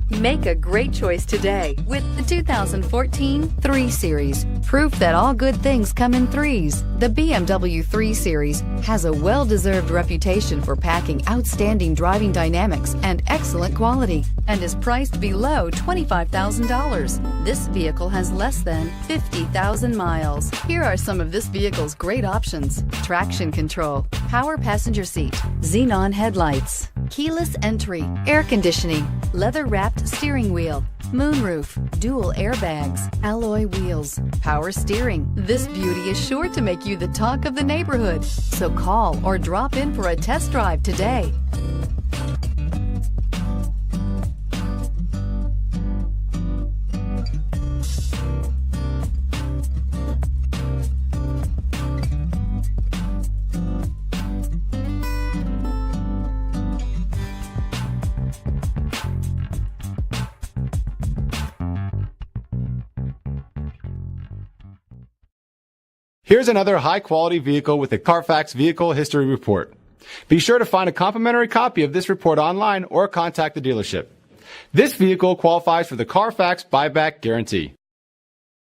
Make a great choice today with the 2014 3 Series. Proof that all good things come in threes. The BMW 3 Series has a well-deserved reputation for packing outstanding driving dynamics and excellent quality, and is priced below $25,000. This vehicle has less than 50,000 miles. Here are some of this vehicle's great options: traction control, power passenger seat, Xenon headlights, keyless entry, air conditioning, leather-wrapped steering wheel, moonroof, dual airbags, alloy wheels, power steering. This beauty is sure to make you the talk of the neighborhood. So call or drop in for a test drive today. Here's another high-quality vehicle with a Carfax Vehicle History Report. Be sure to find a complimentary copy of this report online or contact the dealership. This vehicle qualifies for the Carfax Buyback Guarantee.